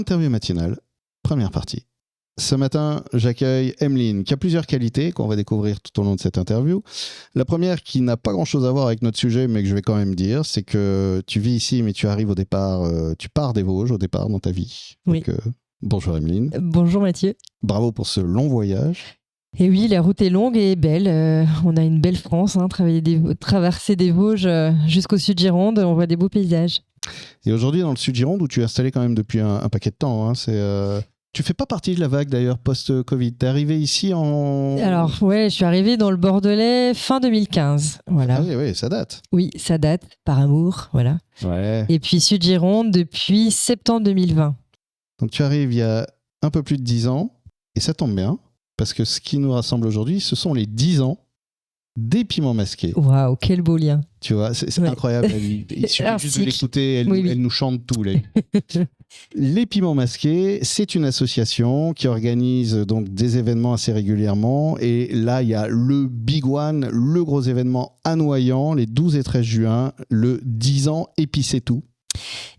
Interview matinale, première partie. Ce matin, j'accueille Emeline, qui a plusieurs qualités qu'on va découvrir tout au long de cette interview. La première, qui n'a pas grand-chose à voir avec notre sujet, mais que je vais quand même dire, c'est que tu vis ici, mais tu arrives au départ, tu pars des Vosges au départ dans ta vie. Oui. Donc, bonjour Emeline. Bonjour Mathieu. Bravo pour ce long voyage. Et oui, la route est longue et belle. On a une belle France, traverser des Vosges jusqu'au sud Gironde, on voit des beaux paysages. Et aujourd'hui, dans le sud Gironde, où tu es installé quand même depuis un paquet de temps, hein, tu fais pas partie de la vague d'ailleurs post-Covid. T'es arrivé ici en... Alors ouais, je suis arrivée dans le Bordelais fin 2015. Voilà. Ah oui, ça date. Oui, ça date, par amour, voilà. Ouais. Et puis sud Gironde depuis septembre 2020. Donc tu arrives il y a un peu plus de 10 ans, et ça tombe bien, parce que ce qui nous rassemble aujourd'hui, ce sont les 10 ans des Piments Masqués. Waouh, quel beau lien. Tu vois, c'est incroyable. Il suffit juste de l'écouter, elle nous chante tout. Les Piments Masqués, c'est une association qui organise donc des événements assez régulièrement. Et là, il y a le Big One, le gros événement à Noyant, les 12 et 13 juin, le 10 ans épicé tout.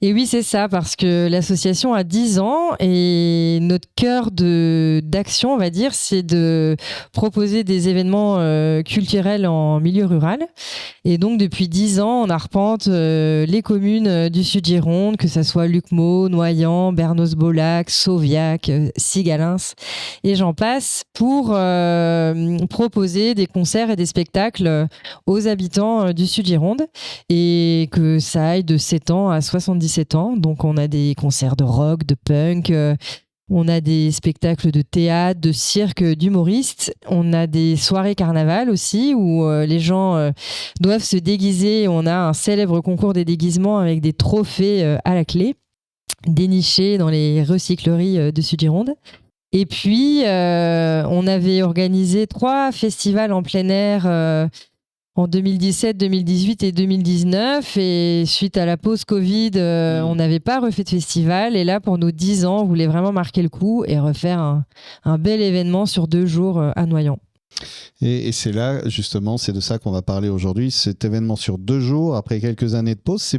Et oui, c'est ça, parce que l'association a 10 ans et notre cœur d'action, on va dire, c'est de proposer des événements culturels en milieu rural. Et donc, depuis 10 ans, on arpente les communes du Sud-Gironde, que ce soit Lucmaux, Noyant, Bernos-Bolac, Sauviac, Sigalins, et j'en passe, pour proposer des concerts et des spectacles aux habitants du Sud-Gironde, et que ça aille de 7 ans à 77 ans. Donc on a des concerts de rock, de punk, on a des spectacles de théâtre, de cirque, d'humoristes. On a des soirées carnaval aussi où les gens doivent se déguiser. On a un célèbre concours des déguisements avec des trophées à la clé, dénichés dans les recycleries de Sud-Gironde. Et puis, on avait organisé 3 festivals en plein air en 2017, 2018 et 2019, et suite à la pause Covid, on n'avait pas refait de festival, et là pour nos 10 ans, on voulait vraiment marquer le coup et refaire un bel événement sur 2 jours à Noyant. Et c'est là, justement, c'est de ça qu'on va parler aujourd'hui, cet événement sur 2 jours, après quelques années de pause. Ça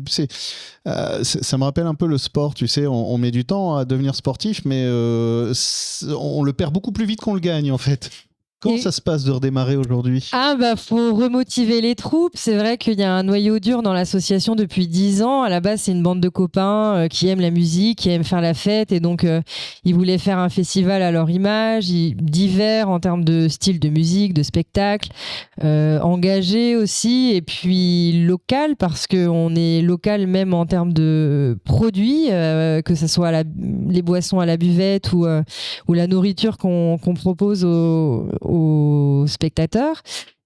me rappelle un peu le sport, tu sais, on met du temps à devenir sportif, mais on le perd beaucoup plus vite qu'on le gagne, en fait. Comment ça se passe de redémarrer aujourd'hui ? Faut remotiver les troupes. C'est vrai qu'il y a un noyau dur dans l'association depuis 10 ans. À la base, c'est une bande de copains qui aiment la musique, qui aiment faire la fête. Et donc, ils voulaient faire un festival à leur image, divers en termes de style de musique, de spectacle, engagé aussi. Et puis local, parce qu'on est local même en termes de produits, que ce soit les boissons à la buvette ou la nourriture qu'on propose aux spectateurs.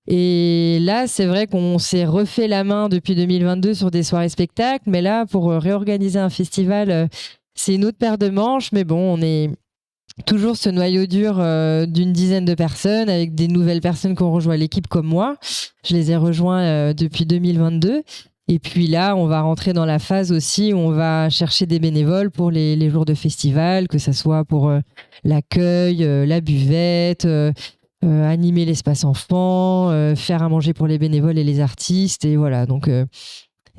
Et là, c'est vrai qu'on s'est refait la main depuis 2022 sur des soirées spectacles, mais là, pour réorganiser un festival, c'est une autre paire de manches. Mais bon, on est toujours ce noyau dur d'une dizaine de personnes, avec des nouvelles personnes qui ont rejoint l'équipe comme moi. Je les ai rejoints depuis 2022. Et puis là, on va rentrer dans la phase aussi où on va chercher des bénévoles pour les jours de festival, que ce soit pour l'accueil, la buvette, animer l'espace enfant, faire à manger pour les bénévoles et les artistes. Et voilà, donc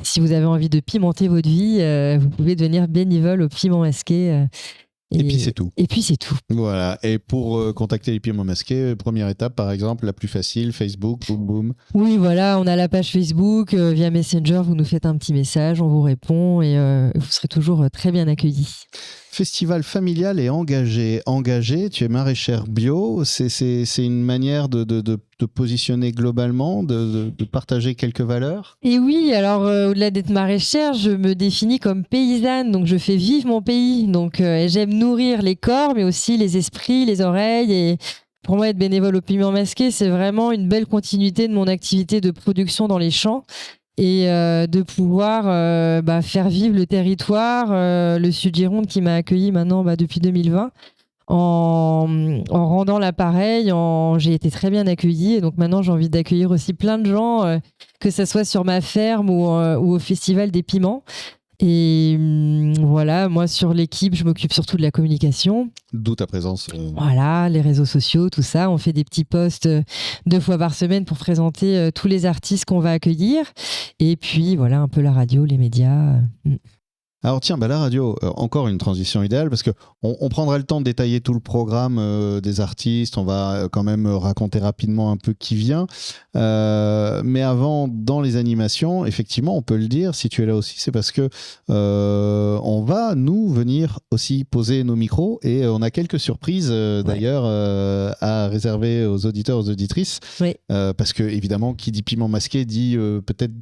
si vous avez envie de pimenter votre vie, vous pouvez devenir bénévole au Piments Masqués. Et puis c'est tout. Et puis c'est tout. Voilà. Et pour contacter les Piments Masqués, première étape, par exemple, la plus facile, Facebook, boum boum. Oui, voilà, on a la page Facebook, via Messenger, vous nous faites un petit message, on vous répond, et vous serez toujours très bien accueillis. Festival familial et engagé. Engagé, tu es maraîchère bio, c'est une manière de positionner globalement, de partager quelques valeurs. Et oui, alors au-delà d'être maraîchère, je me définis comme paysanne, donc je fais vivre mon pays. Donc j'aime nourrir les corps, mais aussi les esprits, les oreilles. Et pour moi, être bénévole au Piments Masqués, c'est vraiment une belle continuité de mon activité de production dans les champs. Et de pouvoir faire vivre le territoire, le Sud-Gironde qui m'a accueilli maintenant depuis 2020, en rendant l'appareil, j'ai été très bien accueillie, et donc maintenant j'ai envie d'accueillir aussi plein de gens, que ce soit sur ma ferme ou au Festival des Piments. Et voilà, moi sur l'équipe, je m'occupe surtout de la communication. D'où ta présence. Voilà, les réseaux sociaux, tout ça. On fait des petits posts 2 fois par semaine pour présenter tous les artistes qu'on va accueillir. Et puis voilà, un peu la radio, les médias. Alors tiens, la radio, encore une transition idéale parce qu'on prendra le temps de détailler tout le programme des artistes, on va quand même raconter rapidement un peu qui vient. Mais avant, dans les animations, effectivement, on peut le dire, si tu es là aussi, c'est parce que on va, nous, venir aussi poser nos micros et on a quelques surprises d'ailleurs à réserver aux auditeurs, aux auditrices. Oui. Parce que, évidemment, qui dit piment masqué dit peut-être...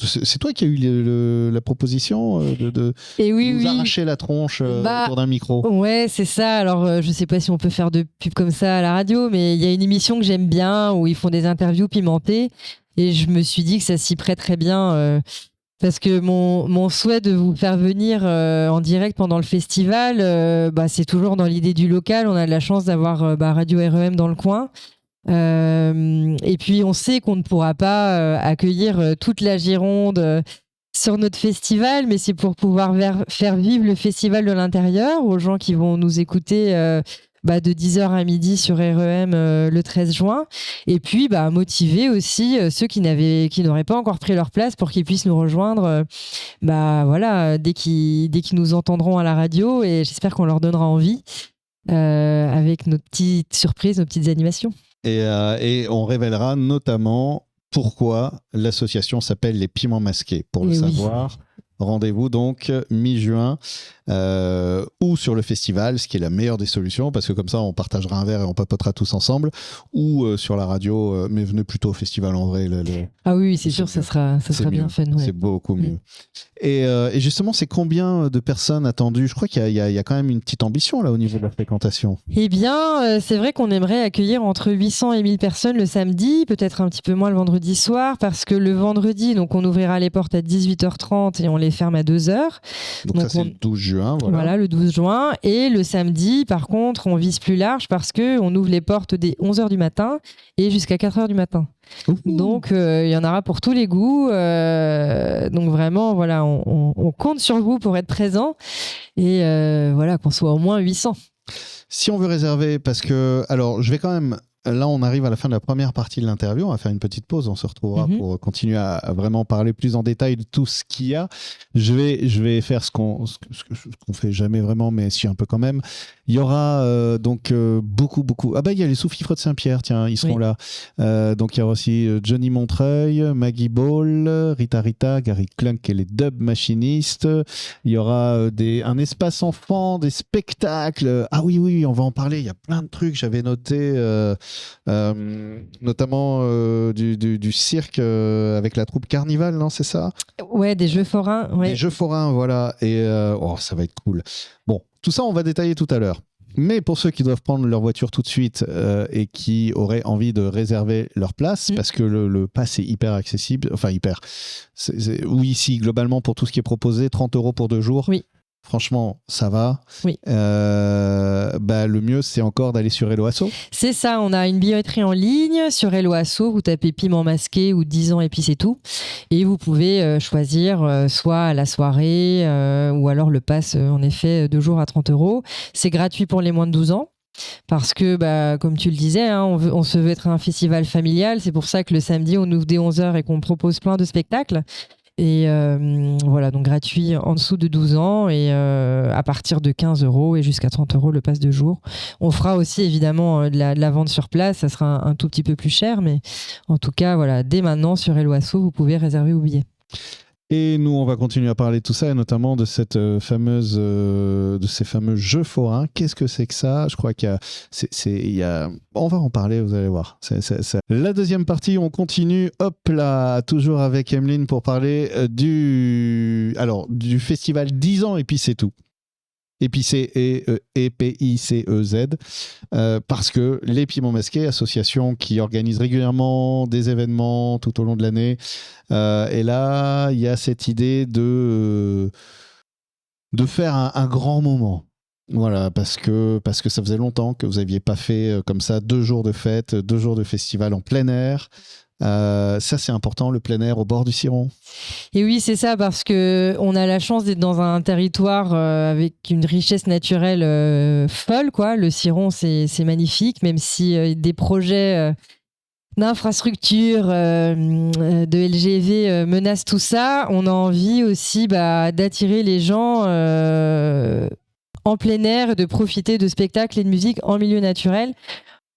C'est toi qui as eu la proposition de nous arracher la tronche autour d'un micro. Ouais, c'est ça. Alors, je sais pas si on peut faire de pub comme ça à la radio, mais il y a une émission que j'aime bien où ils font des interviews pimentées et je me suis dit que ça s'y prête très bien parce que mon souhait de vous faire venir en direct pendant le festival, c'est toujours dans l'idée du local. On a de la chance d'avoir Radio REM dans le coin. Et puis on sait qu'on ne pourra pas accueillir toute la Gironde sur notre festival, mais c'est pour pouvoir faire vivre le festival de l'intérieur aux gens qui vont nous écouter de 10h à midi sur REM le 13 juin. Et puis motiver aussi ceux qui n'auraient pas encore pris leur place pour qu'ils puissent nous rejoindre dès qu'ils nous entendront à la radio. Et j'espère qu'on leur donnera envie avec nos petites surprises, nos petites animations. Et on révélera notamment pourquoi l'association s'appelle les Piments Masqués. Pour le savoir, rendez-vous donc mi-juin ou sur le festival, ce qui est la meilleure des solutions, parce que comme ça on partagera un verre et on papotera tous ensemble, ou sur la radio, mais venez plutôt au festival en vrai. Ah oui, c'est sûr, ça sera bien fun. Ouais. C'est beaucoup mieux. Et justement, c'est combien de personnes attendues ? Je crois qu'il y a quand même une petite ambition là au niveau de la fréquentation. Eh bien, c'est vrai qu'on aimerait accueillir entre 800 et 1000 personnes le samedi, peut-être un petit peu moins le vendredi soir, parce que le vendredi, donc on ouvrira les portes à 18h30 et on les ferme à 2h. Donc ça, c'est le 12 juin. Voilà, le 12 juin. Et le samedi, par contre, on vise plus large parce qu'on ouvre les portes dès 11h du matin et jusqu'à 4h du matin. Donc, il y en aura pour tous les goûts. Donc, vraiment, voilà, on compte sur vous pour être présents et qu'on soit au moins 800. Si on veut réserver, parce que... Alors, je vais quand même... Là, on arrive à la fin de la première partie de l'interview. On va faire une petite pause. On se retrouvera pour continuer à vraiment parler plus en détail de tout ce qu'il y a. Je vais faire ce qu'on fait jamais vraiment, mais si un peu quand même. Il y aura beaucoup. Ah il y a les sous-fifres de Saint-Pierre. Tiens, ils seront là. Donc il y aura aussi Johnny Montreuil, Maggie Ball, Rita, Gary Klunk et les Dub Machinistes. Il y aura un espace enfant, des spectacles. Ah oui, on va en parler. Il y a plein de trucs. J'avais noté. Notamment du cirque avec la troupe Carnival, non, c'est ça ? Ouais, des jeux forains. Ouais. Des jeux forains, voilà. Et ça va être cool. Bon, tout ça, on va détailler tout à l'heure. Mais pour ceux qui doivent prendre leur voiture tout de suite et qui auraient envie de réserver leur place, parce que le pass est hyper accessible, enfin hyper. Oui, si, globalement, pour tout ce qui est proposé, 30 € pour 2 jours. Oui. Franchement, ça va. Oui. Le mieux, c'est encore d'aller sur Hello Asso. C'est ça, on a une billetterie en ligne sur Hello Asso. Vous tapez Piment Masqué ou 10 ans et puis c'est tout. Et vous pouvez choisir soit à la soirée ou alors le pass, en effet, 2 jours à 30 €. C'est gratuit pour les moins de 12 ans. Parce que, comme tu le disais, on se veut être un festival familial. C'est pour ça que le samedi, on ouvre dès 11h et qu'on propose plein de spectacles. Et voilà, donc gratuit en dessous de 12 ans et à partir de 15 € et jusqu'à 30 € le pass de jour. On fera aussi évidemment de la vente sur place, ça sera un tout petit peu plus cher, mais en tout cas, voilà, dès maintenant sur Hello Asso, vous pouvez réserver vos billets. Et nous, on va continuer à parler de tout ça, et notamment de ces fameux jeux forains. Qu'est-ce que c'est que ça ? Je crois qu'il y a... On va en parler, vous allez voir. La deuxième partie, on continue. Hop là, toujours avec Emeline pour parler du festival 10 ans, et puis c'est tout. Épicé EPICEZ, parce que les Piments Masqués, association qui organise régulièrement des événements tout au long de l'année, et là il y a cette idée de faire un grand moment. Voilà, parce que ça faisait longtemps que vous n'aviez pas fait comme ça 2 jours de fête, 2 jours de festival en plein air. Ça c'est important, le plein air au bord du Ciron. Et oui, c'est ça, parce qu'on a la chance d'être dans un territoire avec une richesse naturelle folle, quoi. Le Ciron, c'est magnifique, même si des projets d'infrastructures de LGV menacent tout ça, on a envie aussi d'attirer les gens en plein air et de profiter de spectacles et de musique en milieu naturel.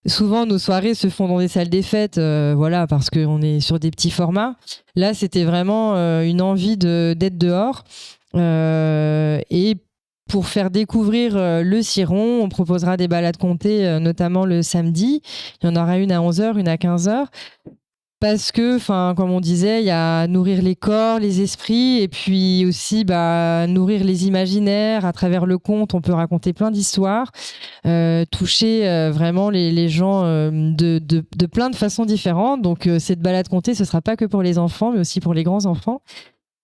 Souvent, nos soirées se font dans des salles des fêtes, parce qu'on est sur des petits formats. Là, c'était vraiment une envie d'être dehors. Et pour faire découvrir le Ciron, on proposera des balades comptées, notamment le samedi. Il y en aura une à 11h, une à 15h. Parce que, comme on disait, il y a nourrir les corps, les esprits, et puis aussi nourrir les imaginaires. À travers le conte, on peut raconter plein d'histoires, toucher vraiment les gens de plein de façons différentes. Donc, cette balade comptée, ce ne sera pas que pour les enfants, mais aussi pour les grands enfants.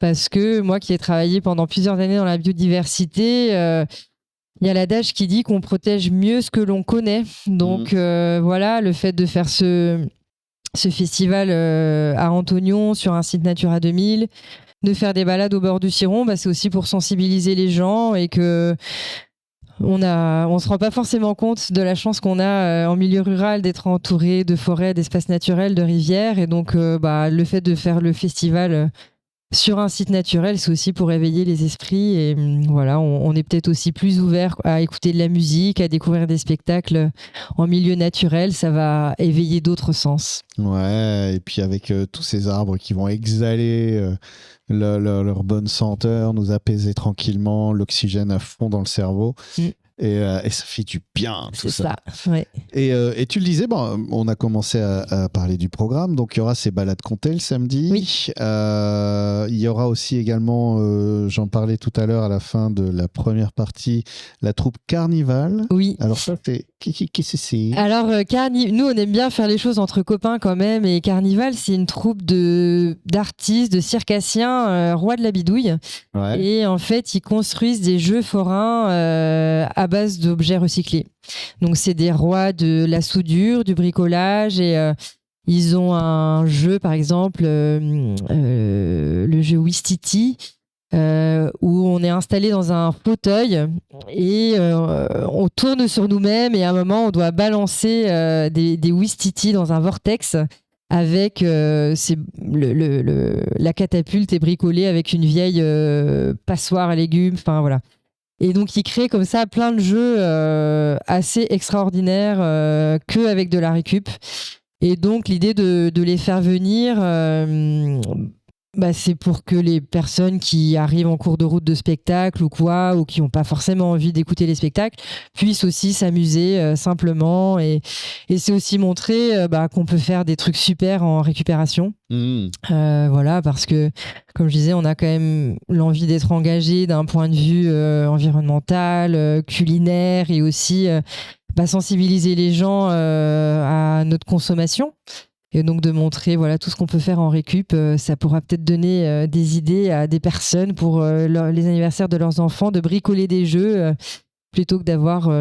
Parce que moi qui ai travaillé pendant plusieurs années dans la biodiversité, il y a l'adage qui dit qu'on protège mieux ce que l'on connaît. Donc, le fait de faire ce festival à Antognon sur un site Natura 2000, de faire des balades au bord du Ciron, c'est aussi pour sensibiliser les gens et que on se rend pas forcément compte de la chance qu'on a en milieu rural d'être entouré de forêts, d'espaces naturels, de rivières. Et donc, le fait de faire le festival sur un site naturel, c'est aussi pour éveiller les esprits. Et voilà, on est peut-être aussi plus ouvert à écouter de la musique, à découvrir des spectacles en milieu naturel. Ça va éveiller d'autres sens. Ouais, et puis avec tous ces arbres qui vont exhaler leur bonne senteur, nous apaiser tranquillement, l'oxygène à fond dans le cerveau. Et ça fait du bien, tout ça. Ouais. Et tu le disais, on a commencé à parler du programme, donc il y aura ces balades comptées le samedi. Oui. Il y aura aussi également, j'en parlais tout à l'heure à la fin de la première partie, la troupe Carnival. Oui. Alors ça, qu'est-ce que c'est ? Alors, nous, on aime bien faire les choses entre copains quand même, et Carnival, c'est une troupe d'artistes, de circassiens, rois de la bidouille. Ouais. Et en fait, ils construisent des jeux forains à base d'objets recyclés. Donc, c'est des rois de la soudure, du bricolage, et ils ont un jeu, par exemple, le jeu Ouistiti, où on est installé dans un fauteuil et on tourne sur nous-mêmes, et à un moment, on doit balancer des Ouistiti dans un vortex. Avec la catapulte est bricolée avec une vieille passoire à légumes, enfin voilà. Et donc il crée comme ça plein de jeux assez extraordinaires que avec de la récup. Et donc l'idée de les faire venir, c'est pour que les personnes qui arrivent en cours de route de spectacle ou quoi, ou qui n'ont pas forcément envie d'écouter les spectacles, puissent aussi s'amuser simplement. Et c'est aussi montrer qu'on peut faire des trucs super en récupération. Parce que, comme je disais, on a quand même l'envie d'être engagé d'un point de vue environnemental, culinaire, et aussi sensibiliser les gens à notre consommation. Et donc de montrer tout ce qu'on peut faire en récup, ça pourra peut-être donner des idées à des personnes pour les anniversaires de leurs enfants, de bricoler des jeux plutôt que d'avoir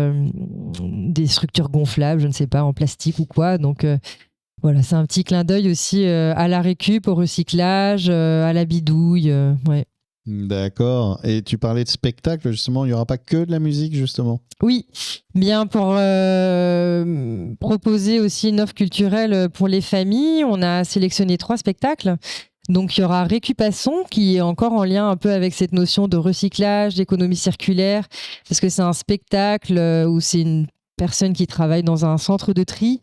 des structures gonflables, je ne sais pas, en plastique ou quoi. Donc c'est un petit clin d'œil aussi à la récup, au recyclage, à la bidouille. Ouais. D'accord. Et tu parlais de spectacle, justement, il n'y aura pas que de la musique, justement ? Oui, bien pour proposer aussi une offre culturelle pour les familles, on a sélectionné 3 spectacles. Donc il y aura Récupasson, qui est encore en lien un peu avec cette notion de recyclage, d'économie circulaire, parce que c'est un spectacle où c'est une personne qui travaille dans un centre de tri,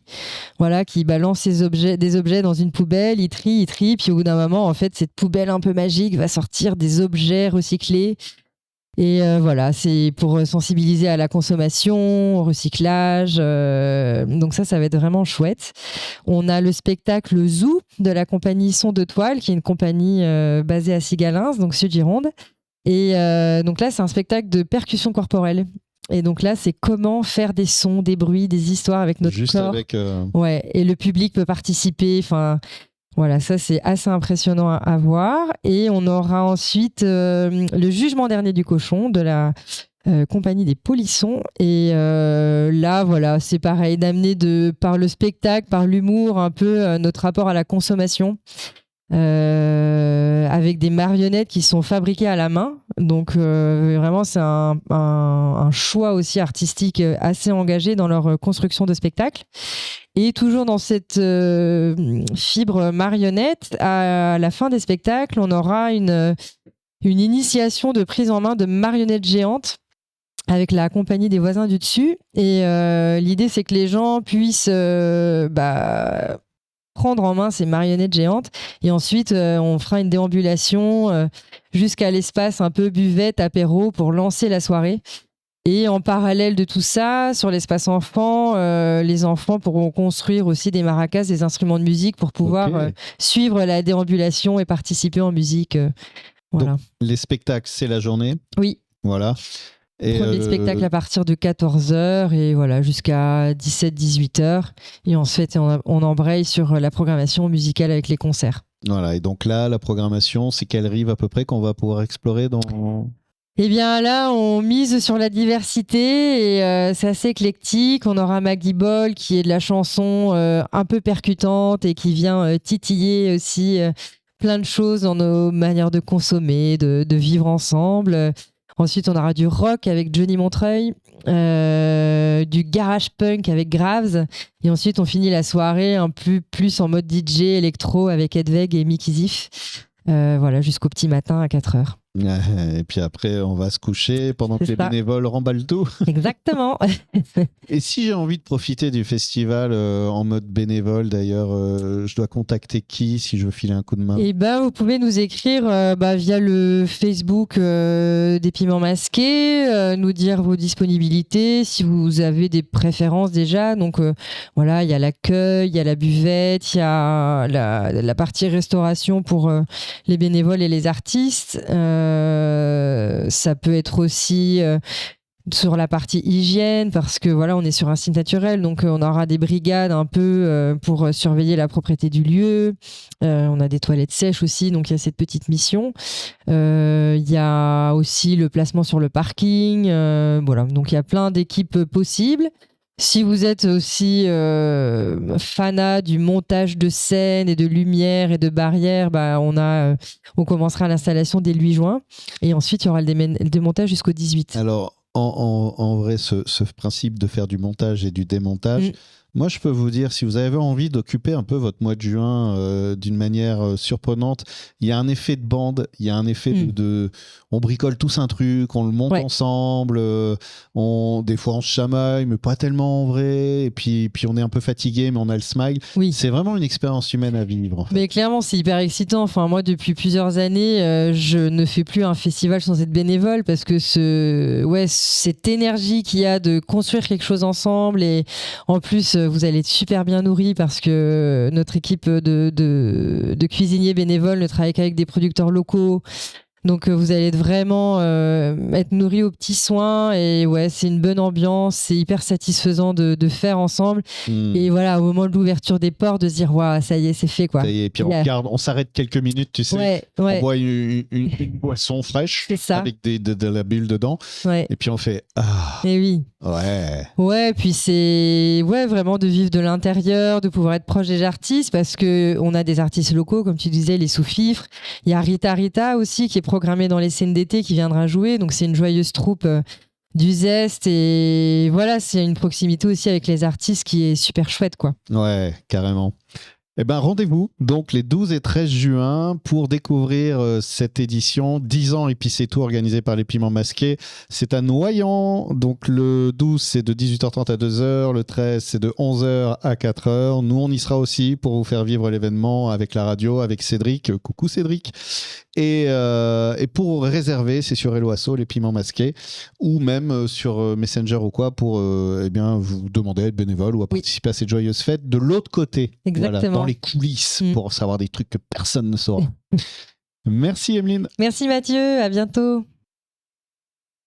qui balance des objets dans une poubelle, il trie, puis au bout d'un moment, en fait, cette poubelle un peu magique va sortir des objets recyclés. Et c'est pour sensibiliser à la consommation, au recyclage. Donc ça va être vraiment chouette. On a le spectacle Zoo de la compagnie Son de Toile, qui est une compagnie basée à Sigalins, donc Sud-Gironde. Et donc là, c'est un spectacle de percussion corporelle. Et donc là, c'est comment faire des sons, des bruits, des histoires avec notre corps. Ouais, et le public peut participer. Enfin, ça c'est assez impressionnant à voir. Et on aura ensuite le jugement dernier du cochon de la compagnie des Polissons. Et là, c'est pareil, d'amener par le spectacle, par l'humour, un peu notre rapport à la consommation. avec des marionnettes qui sont fabriquées à la main. Donc vraiment, c'est un choix aussi artistique assez engagé dans leur construction de spectacle. Et toujours dans cette fibre marionnette, à la fin des spectacles, on aura une initiation de prise en main de marionnettes géantes avec la compagnie des voisins du dessus. Et l'idée, c'est que les gens puissent prendre en main ces marionnettes géantes. Et ensuite, on fera une déambulation jusqu'à l'espace un peu buvette, apéro pour lancer la soirée. Et en parallèle de tout ça, sur l'espace enfant, les enfants pourront construire aussi des maracas, des instruments de musique pour pouvoir suivre la déambulation et participer en musique. Voilà. Donc, les spectacles, c'est la journée. Oui. Voilà. Et premier spectacle à partir de 14h et voilà, jusqu'à 17-18h. Et ensuite, on embraye sur la programmation musicale avec les concerts. Voilà. Et donc là, la programmation, c'est quelle rive à peu près qu'on va pouvoir explorer dans... Eh bien là, on mise sur la diversité et c'est assez éclectique. On aura Maggie Ball qui est de la chanson un peu percutante et qui vient titiller aussi plein de choses dans nos manières de consommer, de vivre ensemble. Ensuite, on aura du rock avec Johnny Montreuil, du garage punk avec Graves. Et ensuite, on finit la soirée un peu plus en mode DJ électro avec Edweg et Mickey Ziff. Voilà, jusqu'au petit matin à 4h. Et puis après, on va se coucher pendant que les bénévoles remballent tout. Exactement. Et si j'ai envie de profiter du festival en mode bénévole, d'ailleurs, je dois contacter qui si je veux filer un coup de main? Eh ben, vous pouvez nous écrire via le Facebook des Piments Masqués, nous dire vos disponibilités, si vous avez des préférences déjà. Donc voilà, il y a l'accueil, il y a la buvette, il y a la partie restauration pour les bénévoles et les artistes. Ça peut être aussi sur la partie hygiène parce que voilà, on est sur un site naturel, donc on aura des brigades un peu pour surveiller la propreté du lieu. On a des toilettes sèches aussi, donc il y a cette petite mission. Il y a aussi le placement sur le parking. Voilà, donc il y a plein d'équipes possibles. Si vous êtes aussi fanat du montage de scène et de lumière et de barrières, on commencera l'installation dès le 8 juin. Et ensuite, il y aura le démontage jusqu'au 18. Alors, en vrai, ce principe de faire du montage et du démontage, moi, je peux vous dire, si vous avez envie d'occuper un peu votre mois de juin d'une manière surprenante, il y a un effet de bande, il y a un effet de on bricole tous un truc, on le monte ensemble, des fois on se chamaille, mais pas tellement en vrai, et puis on est un peu fatigué, mais on a le smile. Oui. C'est vraiment une expérience humaine à vivre. En fait. Mais clairement, c'est hyper excitant. Enfin, moi, depuis plusieurs années, je ne fais plus un festival sans être bénévole parce que cette énergie qu'il y a de construire quelque chose ensemble et en plus, vous allez être super bien nourris parce que notre équipe de cuisiniers bénévoles ne travaille qu'avec des producteurs locaux. Donc vous allez vraiment être nourris aux petits soins et ouais, c'est une bonne ambiance, c'est hyper satisfaisant de faire ensemble. Et voilà, au moment de l'ouverture des portes, de se dire waouh, ça y est, c'est fait quoi. Ça y est, et puis on s'arrête quelques minutes, tu sais, on boit une boisson fraîche avec de la bulle dedans, et puis on fait Et oui. Ouais, puis c'est vraiment de vivre de l'intérieur, de pouvoir être proche des artistes parce que on a des artistes locaux, comme tu disais, les sous-fifres. Il y a Rita aussi qui est programmée dans les scènes d'été qui viendra jouer, donc c'est une joyeuse troupe du zeste et voilà, c'est une proximité aussi avec les artistes qui est super chouette quoi. Ouais, carrément. Eh ben, rendez-vous donc les 12 et 13 juin pour découvrir cette édition 10 ans et puis c'est tout organisé par les Piments Masqués. C'est à Noyant, donc le 12 c'est de 18h30 à 2h, le 13 c'est de 11h à 4h. Nous on y sera aussi pour vous faire vivre l'événement avec la radio, avec Cédric. Coucou Cédric. Et pour réserver, c'est sur Helloasso, les Piments Masqués, ou même sur Messenger ou quoi, pour vous demander à être bénévole ou à participer à cette joyeuse fête de l'autre côté. Exactement. Voilà, dans les coulisses, pour savoir des trucs que personne ne saura. Merci Emeline. Merci Mathieu, à bientôt.